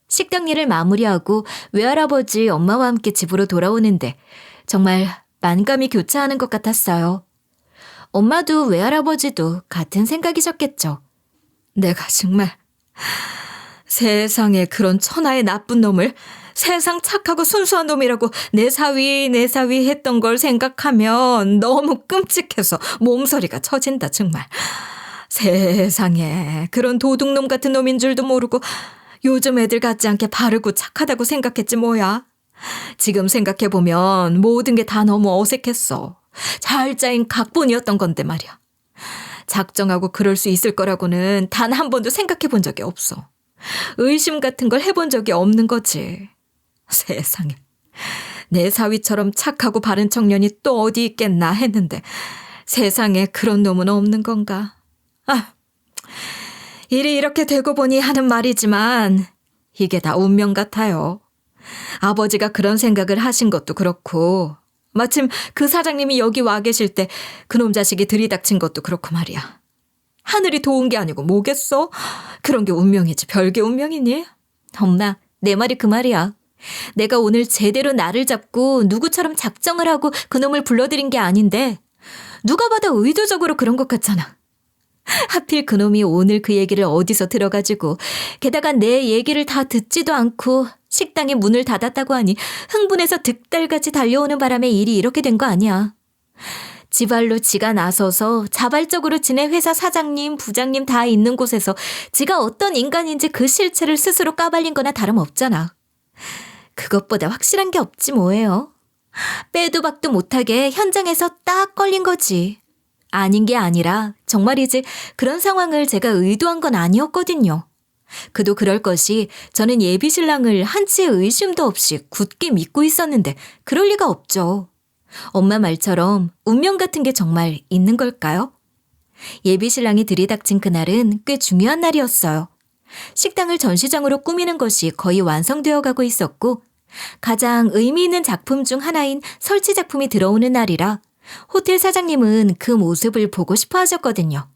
식당 일을 마무리하고 외할아버지 엄마와 함께 집으로 돌아오는데 정말 만감이 교차하는 것 같았어요. 엄마도 외할아버지도 같은 생각이셨겠죠. 내가 정말 세상에 그런 천하의 나쁜 놈을 세상 착하고 순수한 놈이라고 내 사위 했던 걸 생각하면 너무 끔찍해서 몸서리가 처진다 정말. 세상에 그런 도둑놈 같은 놈인 줄도 모르고 요즘 애들 같지 않게 바르고 착하다고 생각했지 뭐야. 지금 생각해보면 모든 게 다 너무 어색했어. 잘 짜인 각본이었던 건데 말이야. 작정하고 그럴 수 있을 거라고는 단 한 번도 생각해 본 적이 없어. 의심 같은 걸 해본 적이 없는 거지. 세상에. 내 사위처럼 착하고 바른 청년이 또 어디 있겠나 했는데 세상에 그런 놈은 없는 건가. 아, 일이 이렇게 되고 보니 하는 말이지만 이게 다 운명 같아요. 아버지가 그런 생각을 하신 것도 그렇고 마침 그 사장님이 여기 와 계실 때 그놈 자식이 들이닥친 것도 그렇고 말이야. 하늘이 도운 게 아니고 뭐겠어? 그런 게 운명이지 별게 운명이니? 엄마, 내 말이 그 말이야. 내가 오늘 제대로 나를 잡고 누구처럼 작정을 하고 그놈을 불러들인 게 아닌데 누가 봐도 의도적으로 그런 것 같잖아. 하필 그놈이 오늘 그 얘기를 어디서 들어가지고 게다가 내 얘기를 다 듣지도 않고 식당에 문을 닫았다고 하니 흥분해서 득달같이 달려오는 바람에 일이 이렇게 된 거 아니야. 지발로 지가 나서서 자발적으로 지네 회사 사장님, 부장님 다 있는 곳에서 지가 어떤 인간인지 그 실체를 스스로 까발린 거나 다름없잖아. 그것보다 확실한 게 없지 뭐예요. 빼도 박도 못하게 현장에서 딱 걸린 거지. 아닌 게 아니라 정말이지 그런 상황을 제가 의도한 건 아니었거든요. 그도 그럴 것이 저는 예비 신랑을 한치의 의심도 없이 굳게 믿고 있었는데 그럴 리가 없죠. 엄마 말처럼 운명 같은 게 정말 있는 걸까요? 예비 신랑이 들이닥친 그날은 꽤 중요한 날이었어요. 식당을 전시장으로 꾸미는 것이 거의 완성되어 가고 있었고 가장 의미 있는 작품 중 하나인 설치 작품이 들어오는 날이라 호텔 사장님은 그 모습을 보고 싶어 하셨거든요.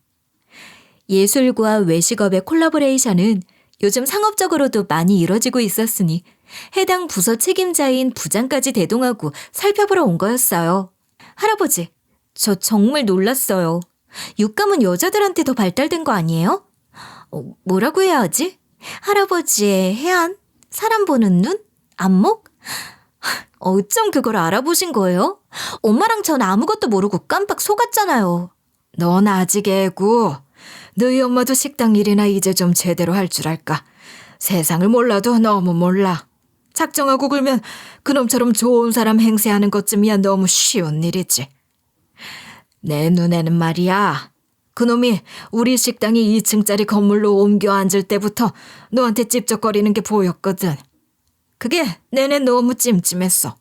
예술과 외식업의 콜라보레이션은 요즘 상업적으로도 많이 이뤄지고 있었으니 해당 부서 책임자인 부장까지 대동하고 살펴보러 온 거였어요. 할아버지, 저 정말 놀랐어요. 육감은 여자들한테 더 발달된 거 아니에요? 뭐라고 해야 하지? 할아버지의 해안? 사람 보는 눈? 안목? 어쩜 그걸 알아보신 거예요? 엄마랑 전 아무것도 모르고 깜빡 속았잖아요. 넌 아직 애고 너희 엄마도 식당 일이나 이제 좀 제대로 할 줄 알까. 세상을 몰라도 너무 몰라. 작정하고 굴면 그놈처럼 좋은 사람 행세하는 것쯤이야 너무 쉬운 일이지. 내 눈에는 말이야. 그놈이 우리 식당이 2층짜리 건물로 옮겨 앉을 때부터 너한테 찝쩍거리는 게 보였거든. 그게 내내 너무 찜찜했어.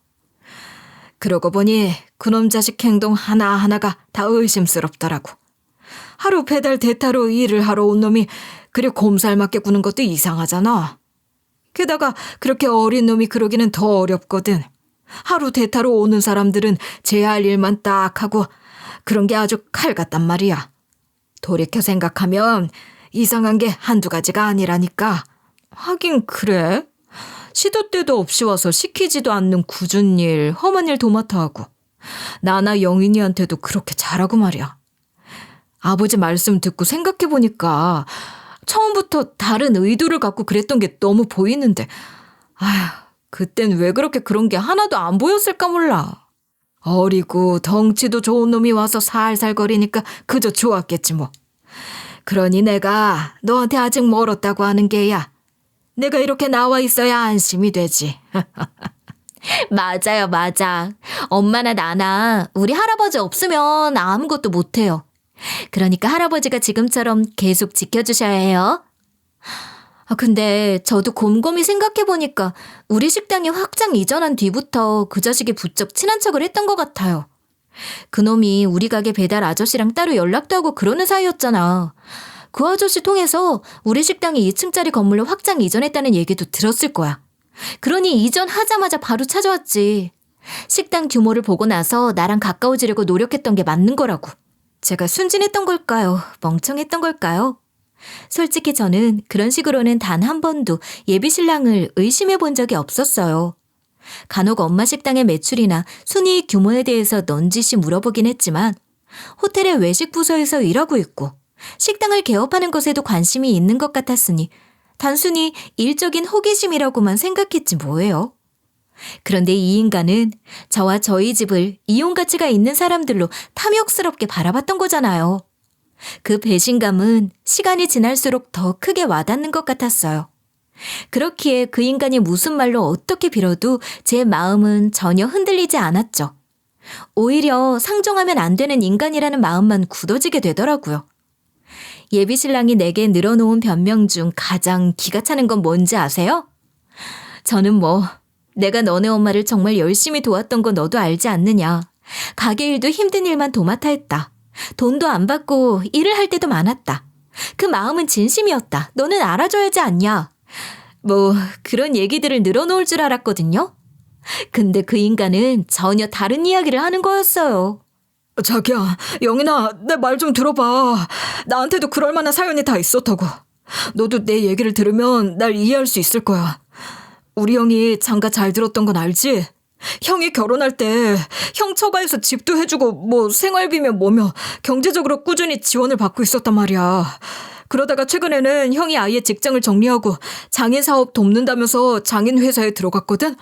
그러고 보니 그놈 자식 행동 하나하나가 다 의심스럽더라고. 하루 배달 대타로 일을 하러 온 놈이 그래 곰살맞게 구는 것도 이상하잖아. 게다가 그렇게 어린 놈이 그러기는 더 어렵거든. 하루 대타로 오는 사람들은 제 할 일만 딱 하고 그런 게 아주 칼 같단 말이야. 돌이켜 생각하면 이상한 게 한두 가지가 아니라니까. 하긴 그래. 시도 때도 없이 와서 시키지도 않는 굳은 일, 험한 일 도맡아 하고 나나 영인이한테도 그렇게 잘하고 말이야. 아버지 말씀 듣고 생각해보니까 처음부터 다른 의도를 갖고 그랬던 게 너무 보이는데 아휴, 그땐 왜 그렇게 그런 게 하나도 안 보였을까 몰라. 어리고 덩치도 좋은 놈이 와서 살살거리니까 그저 좋았겠지 뭐. 그러니 내가 너한테 아직 멀었다고 하는 게야. 내가 이렇게 나와 있어야 안심이 되지. 맞아요, 맞아. 엄마나 나나 우리 할아버지 없으면 아무것도 못해요. 그러니까 할아버지가 지금처럼 계속 지켜주셔야 해요. 근데 저도 곰곰이 생각해보니까 우리 식당이 확장 이전한 뒤부터 그 자식이 부쩍 친한 척을 했던 것 같아요. 그놈이 우리 가게 배달 아저씨랑 따로 연락도 하고 그러는 사이였잖아. 그 아저씨 통해서 우리 식당이 2층짜리 건물로 확장 이전했다는 얘기도 들었을 거야. 그러니 이전하자마자 바로 찾아왔지. 식당 규모를 보고 나서 나랑 가까워지려고 노력했던 게 맞는 거라고. 제가 순진했던 걸까요? 멍청했던 걸까요? 솔직히 저는 그런 식으로는 단 한 번도 예비 신랑을 의심해 본 적이 없었어요. 간혹 엄마 식당의 매출이나 순이익 규모에 대해서 넌지시 물어보긴 했지만 호텔의 외식 부서에서 일하고 있고 식당을 개업하는 것에도 관심이 있는 것 같았으니 단순히 일적인 호기심이라고만 생각했지 뭐예요. 그런데 이 인간은 저와 저희 집을 이용 가치가 있는 사람들로 탐욕스럽게 바라봤던 거잖아요. 그 배신감은 시간이 지날수록 더 크게 와닿는 것 같았어요. 그렇기에 그 인간이 무슨 말로 어떻게 빌어도 제 마음은 전혀 흔들리지 않았죠. 오히려 상종하면 안 되는 인간이라는 마음만 굳어지게 되더라고요. 예비 신랑이 내게 늘어놓은 변명 중 가장 기가 차는 건 뭔지 아세요? 저는 내가 너네 엄마를 정말 열심히 도왔던 거 너도 알지 않느냐. 가게 일도 힘든 일만 도맡아 했다. 돈도 안 받고 일을 할 때도 많았다. 그 마음은 진심이었다. 너는 알아줘야지 않냐. 그런 얘기들을 늘어놓을 줄 알았거든요. 근데 그 인간은 전혀 다른 이야기를 하는 거였어요. 자기야, 영인아, 내 말 좀 들어봐. 나한테도 그럴 만한 사연이 다 있었다고. 너도 내 얘기를 들으면 날 이해할 수 있을 거야. 우리 형이 장가 잘 들었던 건 알지? 형이 결혼할 때 형 처가에서 집도 해주고 생활비며 경제적으로 꾸준히 지원을 받고 있었단 말이야. 그러다가 최근에는 형이 아예 직장을 정리하고 장인 사업 돕는다면서 장인 회사에 들어갔거든?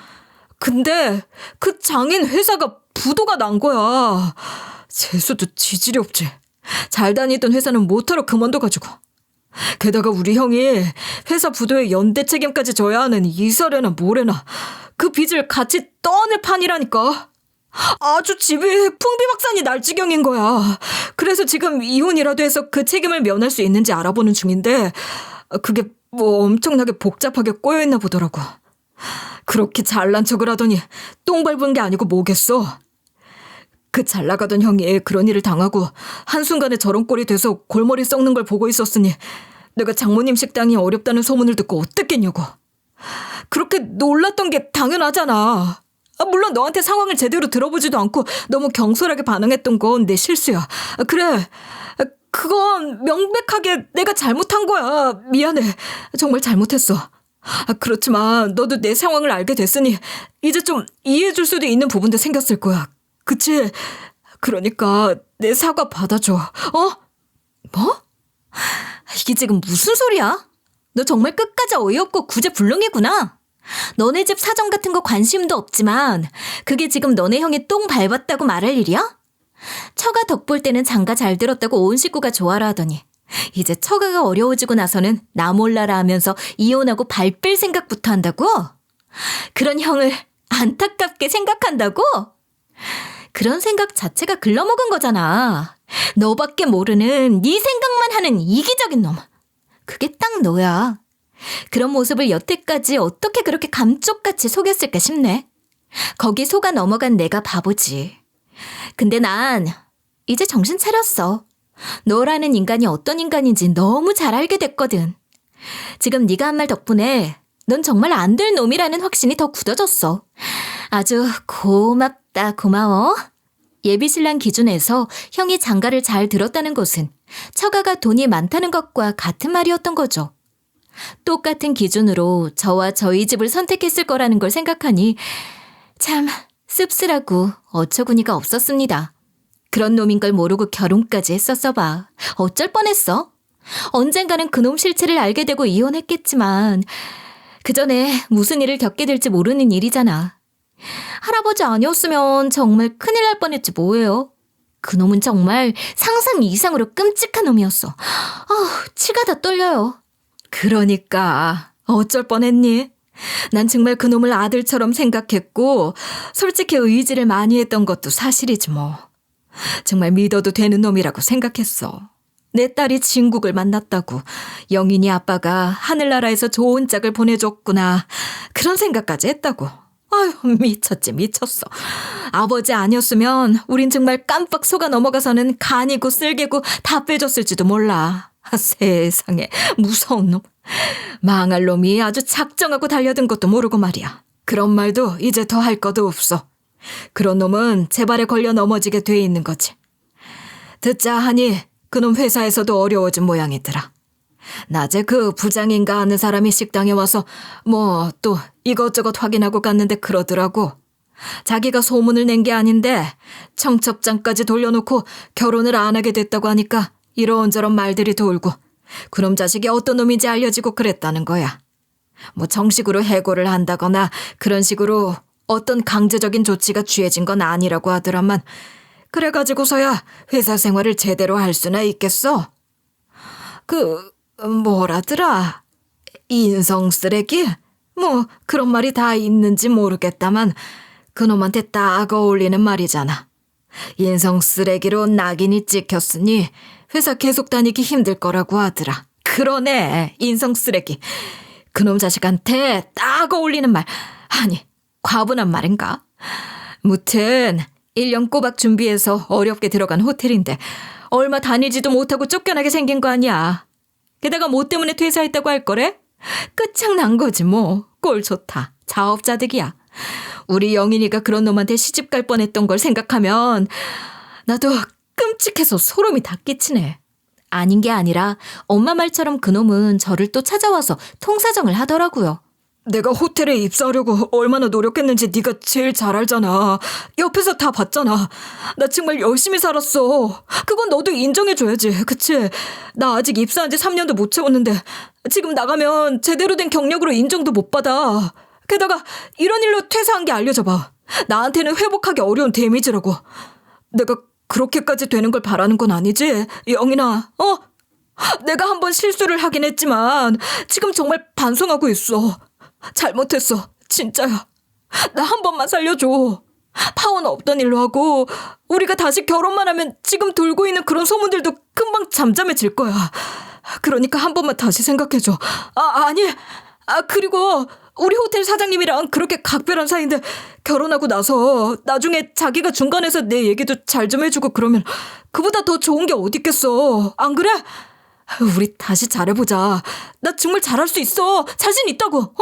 근데 그 장인 회사가 부도가 난 거야. 재수도 지질이 없지. 잘 다니던 회사는 못하러 그만둬가지고. 게다가 우리 형이 회사 부도에 연대 책임까지 져야 하는 이사래나 뭐래나 그 빚을 같이 떠안을 판이라니까. 아주 집이 풍비박산이 날 지경인 거야. 그래서 지금 이혼이라도 해서 그 책임을 면할 수 있는지 알아보는 중인데 그게 엄청나게 복잡하게 꼬여있나 보더라고. 그렇게 잘난 척을 하더니 똥 밟은 게 아니고 뭐겠어. 그 잘나가던 형이 그런 일을 당하고 한순간에 저런 꼴이 돼서 골머리 썩는 걸 보고 있었으니 내가 장모님 식당이 어렵다는 소문을 듣고 어땠겠냐고. 그렇게 놀랐던 게 당연하잖아. 물론 너한테 상황을 제대로 들어보지도 않고 너무 경솔하게 반응했던 건 내 실수야. 그래, 그건 명백하게 내가 잘못한 거야. 미안해. 정말 잘못했어. 그렇지만 너도 내 상황을 알게 됐으니 이제 좀 이해해줄 수도 있는 부분도 생겼을 거야. 그치? 그러니까 내 사과 받아줘. 뭐? 이게 지금 무슨 소리야? 너 정말 끝까지 어이없고 구제불능이구나. 너네 집 사정 같은 거 관심도 없지만 그게 지금 너네 형이 똥 밟았다고 말할 일이야? 처가 덕볼 때는 장가 잘 들었다고 온 식구가 좋아라 하더니 이제 처가가 어려워지고 나서는 나 몰라라 하면서 이혼하고 발 뺄 생각부터 한다고? 그런 형을 안타깝게 생각한다고? 그런 생각 자체가 글러먹은 거잖아. 너밖에 모르는 네 생각만 하는 이기적인 놈. 그게 딱 너야. 그런 모습을 여태까지 어떻게 그렇게 감쪽같이 속였을까 싶네. 거기 속아 넘어간 내가 바보지. 근데 난 이제 정신 차렸어. 너라는 인간이 어떤 인간인지 너무 잘 알게 됐거든. 지금 네가 한 말 덕분에 넌 정말 안 될 놈이라는 확신이 더 굳어졌어. 아주 고맙다, 고마워. 예비신랑 기준에서 형이 장가를 잘 들었다는 것은 처가가 돈이 많다는 것과 같은 말이었던 거죠. 똑같은 기준으로 저와 저희 집을 선택했을 거라는 걸 생각하니 참 씁쓸하고 어처구니가 없었습니다. 그런 놈인 걸 모르고 결혼까지 했었어 봐. 어쩔 뻔했어. 언젠가는 그놈 실체를 알게 되고 이혼했겠지만 그 전에 무슨 일을 겪게 될지 모르는 일이잖아. 할아버지 아니었으면 정말 큰일 날 뻔했지 뭐예요. 그놈은 정말 상상 이상으로 끔찍한 놈이었어. 치가 다 떨려요. 그러니까 어쩔 뻔했니? 난 정말 그놈을 아들처럼 생각했고 솔직히 의지를 많이 했던 것도 사실이지 뭐. 정말 믿어도 되는 놈이라고 생각했어. 내 딸이 진국을 만났다고 영인이 아빠가 하늘나라에서 좋은 짝을 보내줬구나 그런 생각까지 했다고. 아유 미쳤지 미쳤어. 아버지 아니었으면 우린 정말 깜빡 속아 넘어가서는 간이고 쓸개고 다 빼줬을지도 몰라. 세상에 무서운 놈. 망할 놈이 아주 작정하고 달려든 것도 모르고 말이야. 그런 말도 이제 더 할 것도 없어. 그런 놈은 제 발에 걸려 넘어지게 돼 있는 거지. 듣자 하니 그놈 회사에서도 어려워진 모양이더라. 낮에 그 부장인가 하는 사람이 식당에 와서 또 이것저것 확인하고 갔는데 그러더라고. 자기가 소문을 낸 게 아닌데 청첩장까지 돌려놓고 결혼을 안 하게 됐다고 하니까 이런저런 말들이 돌고 그놈 자식이 어떤 놈인지 알려지고 그랬다는 거야. 정식으로 해고를 한다거나 그런 식으로 어떤 강제적인 조치가 취해진 건 아니라고 하더라만 그래가지고서야 회사 생활을 제대로 할 수나 있겠어? 뭐라더라? 인성 쓰레기? 그런 말이 다 있는지 모르겠다만 그놈한테 딱 어울리는 말이잖아. 인성 쓰레기로 낙인이 찍혔으니 회사 계속 다니기 힘들 거라고 하더라. 그러네, 인성 쓰레기. 그놈 자식한테 딱 어울리는 말. 아니, 과분한 말인가? 무튼 1년 꼬박 준비해서 어렵게 들어간 호텔인데 얼마 다니지도 못하고 쫓겨나게 생긴 거 아니야. 게다가 뭐 때문에 퇴사했다고 할 거래? 끝장난 거지 뭐. 꼴 좋다. 자업자득이야. 우리 영인이가 그런 놈한테 시집 갈 뻔했던 걸 생각하면 나도 끔찍해서 소름이 다 끼치네. 아닌 게 아니라 엄마 말처럼 그놈은 저를 또 찾아와서 통사정을 하더라고요. 내가 호텔에 입사하려고 얼마나 노력했는지 네가 제일 잘 알잖아. 옆에서 다 봤잖아. 나 정말 열심히 살았어. 그건 너도 인정해줘야지. 그치? 나 아직 입사한 지 3년도 못 채웠는데 지금 나가면 제대로 된 경력으로 인정도 못 받아. 게다가 이런 일로 퇴사한 게 알려져 봐. 나한테는 회복하기 어려운 데미지라고. 내가 그렇게까지 되는 걸 바라는 건 아니지? 영인아, 내가 한번 실수를 하긴 했지만 지금 정말 반성하고 있어. 잘못했어. 진짜야. 나 한 번만 살려줘. 파워는 없던 일로 하고 우리가 다시 결혼만 하면 지금 돌고 있는 그런 소문들도 금방 잠잠해질 거야. 그러니까 한 번만 다시 생각해줘. 아니. 그리고 우리 호텔 사장님이랑 그렇게 각별한 사이인데 결혼하고 나서 나중에 자기가 중간에서 내 얘기도 잘 좀 해주고 그러면 그보다 더 좋은 게 어디 있겠어. 안 그래? 우리 다시 잘해보자. 나 정말 잘할 수 있어. 자신 있다고.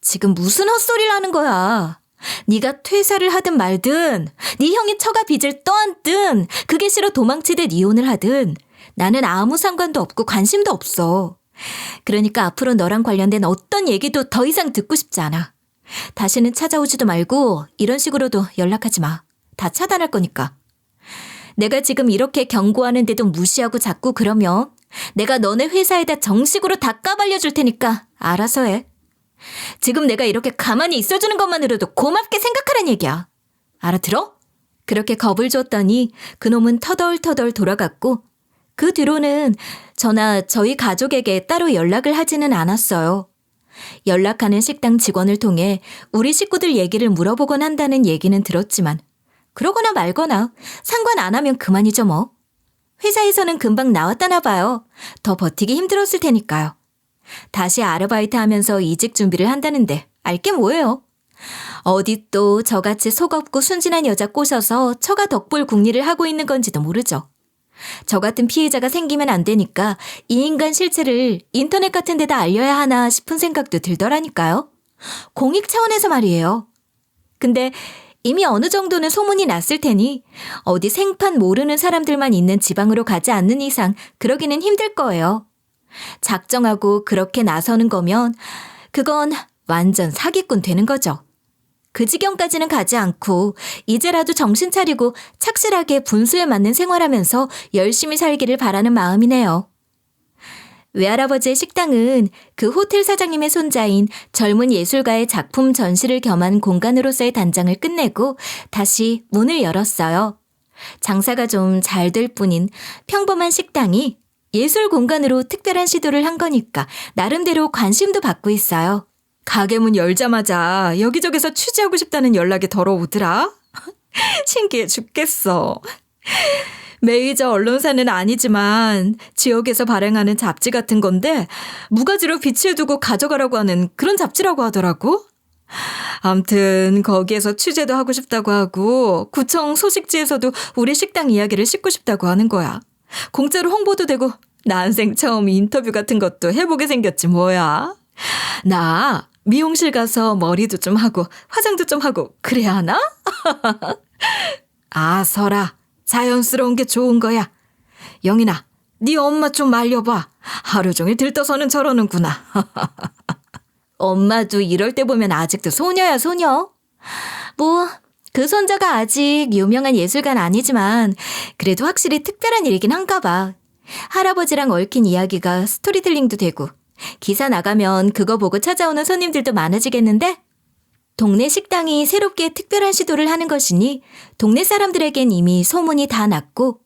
지금 무슨 헛소리를 하는 거야. 네가 퇴사를 하든 말든 네 형이 처가 빚을 떠안든 그게 싫어 도망치듯 이혼을 하든 나는 아무 상관도 없고 관심도 없어. 그러니까 앞으로 너랑 관련된 어떤 얘기도 더 이상 듣고 싶지 않아. 다시는 찾아오지도 말고 이런 식으로도 연락하지 마. 다 차단할 거니까. 내가 지금 이렇게 경고하는데도 무시하고 자꾸 그러면 내가 너네 회사에다 정식으로 다 까발려 줄 테니까 알아서 해. 지금 내가 이렇게 가만히 있어주는 것만으로도 고맙게 생각하란 얘기야. 알아들어? 그렇게 겁을 줬더니 그놈은 터덜터덜 돌아갔고 그 뒤로는 저나 저희 가족에게 따로 연락을 하지는 않았어요. 연락하는 식당 직원을 통해 우리 식구들 얘기를 물어보곤 한다는 얘기는 들었지만 그러거나 말거나 상관 안 하면 그만이죠 뭐. 회사에서는 금방 나왔다나 봐요. 더 버티기 힘들었을 테니까요. 다시 아르바이트 하면서 이직 준비를 한다는데 알게 뭐예요. 어디 또 저같이 속 없고 순진한 여자 꼬셔서 처가 덕볼 궁리를 하고 있는 건지도 모르죠. 저 같은 피해자가 생기면 안 되니까 이 인간 실체를 인터넷 같은 데다 알려야 하나 싶은 생각도 들더라니까요. 공익 차원에서 말이에요. 근데 이미 어느 정도는 소문이 났을 테니 어디 생판 모르는 사람들만 있는 지방으로 가지 않는 이상 그러기는 힘들 거예요. 작정하고 그렇게 나서는 거면 그건 완전 사기꾼 되는 거죠. 그 지경까지는 가지 않고 이제라도 정신 차리고 착실하게 분수에 맞는 생활하면서 열심히 살기를 바라는 마음이네요. 외할아버지의 식당은 그 호텔 사장님의 손자인 젊은 예술가의 작품 전시를 겸한 공간으로서의 단장을 끝내고 다시 문을 열었어요. 장사가 좀 잘 될 뿐인 평범한 식당이 예술 공간으로 특별한 시도를 한 거니까 나름대로 관심도 받고 있어요. 가게 문 열자마자 여기저기서 취재하고 싶다는 연락이 더러오더라. 신기해 죽겠어. 메이저 언론사는 아니지만 지역에서 발행하는 잡지 같은 건데 무가지로 비치해두고 가져가라고 하는 그런 잡지라고 하더라고. 암튼 거기에서 취재도 하고 싶다고 하고 구청 소식지에서도 우리 식당 이야기를 싣고 싶다고 하는 거야. 공짜로 홍보도 되고 난생 처음 인터뷰 같은 것도 해보게 생겼지 뭐야. 나 미용실 가서 머리도 좀 하고 화장도 좀 하고 그래야 하나? 설아. 자연스러운 게 좋은 거야. 영인아, 네 엄마 좀 말려봐. 하루 종일 들떠서는 저러는구나. 엄마도 이럴 때 보면 아직도 소녀야 소녀. 뭐 그 손자가 아직 유명한 예술가는 아니지만 그래도 확실히 특별한 일이긴 한가 봐. 할아버지랑 얽힌 이야기가 스토리텔링도 되고 기사 나가면 그거 보고 찾아오는 손님들도 많아지겠는데? 동네 식당이 새롭게 특별한 시도를 하는 것이니 동네 사람들에겐 이미 소문이 다 났고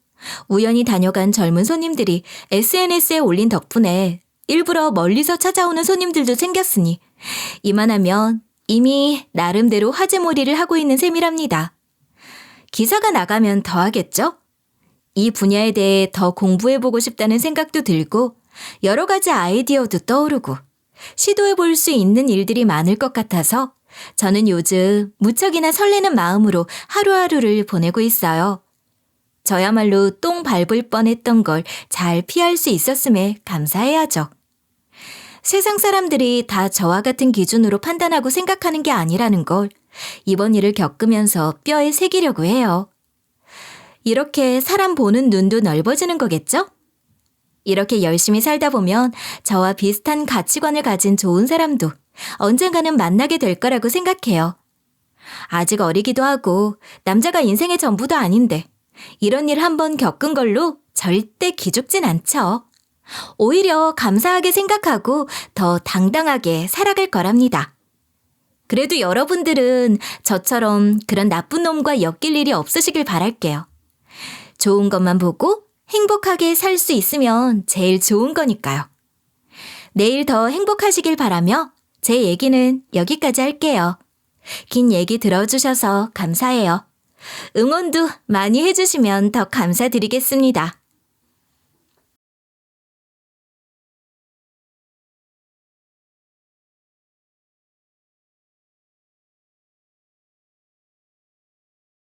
우연히 다녀간 젊은 손님들이 SNS에 올린 덕분에 일부러 멀리서 찾아오는 손님들도 생겼으니 이만하면 이미 나름대로 화제몰이를 하고 있는 셈이랍니다. 기사가 나가면 더 하겠죠? 이 분야에 대해 더 공부해보고 싶다는 생각도 들고 여러 가지 아이디어도 떠오르고 시도해볼 수 있는 일들이 많을 것 같아서 저는 요즘 무척이나 설레는 마음으로 하루하루를 보내고 있어요. 저야말로 똥 밟을 뻔했던 걸 잘 피할 수 있었음에 감사해야죠. 세상 사람들이 다 저와 같은 기준으로 판단하고 생각하는 게 아니라는 걸 이번 일을 겪으면서 뼈에 새기려고 해요. 이렇게 사람 보는 눈도 넓어지는 거겠죠? 이렇게 열심히 살다 보면 저와 비슷한 가치관을 가진 좋은 사람도 언젠가는 만나게 될 거라고 생각해요. 아직 어리기도 하고 남자가 인생의 전부도 아닌데 이런 일 한번 겪은 걸로 절대 기죽진 않죠. 오히려 감사하게 생각하고 더 당당하게 살아갈 거랍니다. 그래도 여러분들은 저처럼 그런 나쁜 놈과 엮일 일이 없으시길 바랄게요. 좋은 것만 보고 행복하게 살 수 있으면 제일 좋은 거니까요. 내일 더 행복하시길 바라며 제 얘기는 여기까지 할게요. 긴 얘기 들어주셔서 감사해요. 응원도 많이 해주시면 더 감사드리겠습니다.